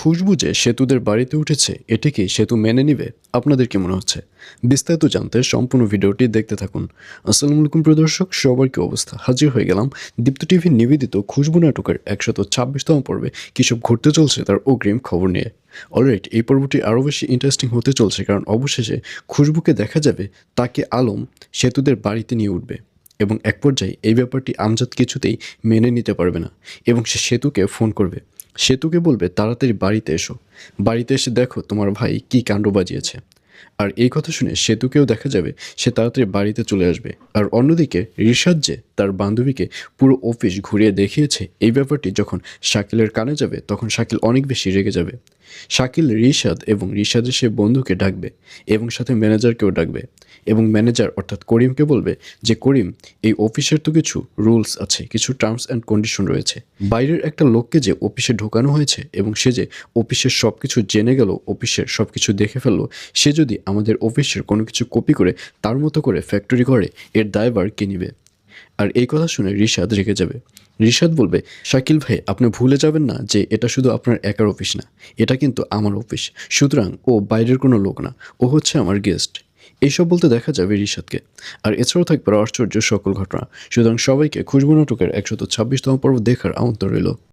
খুশবু যে সেতুদের বাড়িতে উঠেছে এটি কি সেতু মেনে নিবে? আপনাদের কি মনে হচ্ছে? বিস্তারিত জানতে সম্পূর্ণ ভিডিওটি দেখতে থাকুন। আসসালামু আলাইকুম প্রিয় দর্শক, সবার কি অবস্থা? হাজির হয়ে গেলাম দীপ্ত টিভির নিবেদিত খুশবু নাটকের ১২৬তম পর্বে কিসব ঘটতে চলছে তার অগ্রিম খবর নিয়ে। অলরাইট, এই পর্বটি আরও বেশি ইন্টারেস্টিং হতে চলছে, কারণ অবশেষে খুশবুকে দেখা যাবে তাকে আলম সেতুদের বাড়িতে নিয়ে উঠবে এবং এক পর্যায়ে এই ব্যাপারটি আমজাদ কিছুতেই মেনে নিতে পারবে না এবং সে সেতুকে ফোন করবে। সেতুকে বলবে তাড়াতাড়ি বাড়িতে এসো, বাড়িতে এসে দেখো তোমার ভাই কী কাণ্ড বাজিয়েছে। আর এই কথা শুনে সেতুকেও দেখা যাবে সে তাড়াতাড়ি বাড়িতে চলে আসবে। আর অন্যদিকে রিশাদ যে তার বান্ধবীকে পুরো অফিস ঘুরিয়ে দেখিয়েছে, এই ব্যাপারটি যখন শাকিলের কানে যাবে তখন শাকিল অনেক বেশি রেগে যাবে। শাকিল রিশাদ এবং রিশাদের সে বন্ধুকে ডাকবে এবং সাথে ম্যানেজারকেও ডাকবে এবং ম্যানেজার অর্থাৎ করিমকে বলবে যে করিম, এই অফিসের তো কিছু রুলস আছে, কিছু টার্মস অ্যান্ড কন্ডিশন রয়েছে। বাইরের একটা লোককে যে অফিসে ঢোকানো হয়েছে এবং সে যে অফিসের সব কিছু জেনে গেল, অফিসের সব কিছু দেখে ফেললো, সে যদি আমাদের অফিসের কোনো কিছু কপি করে তার মতো করে ফ্যাক্টরি করে, এর দায়ভার কে নিবে? আর এই কথা শুনে রিশাদ রেগে যাবে। রিশাদ বলবে, শাকিল ভাই, আপনি ভুলে যাবেন না যে এটা শুধু আপনার একার অফিস না, এটা কিন্তু আমার অফিস। সুতরাং ও বাইরের কোনো লোক না, ও হচ্ছে আমার গেস্ট। এইসব বলতে দেখা যাবে রিশাদকে। আর এছাড়াও থাকবে আশ্চর্য সকল ঘটনা। সুতরাং সবাইকে খুশবু নাটকের ১২৬তম পর্ব দেখার আমন্ত্রণ রইল।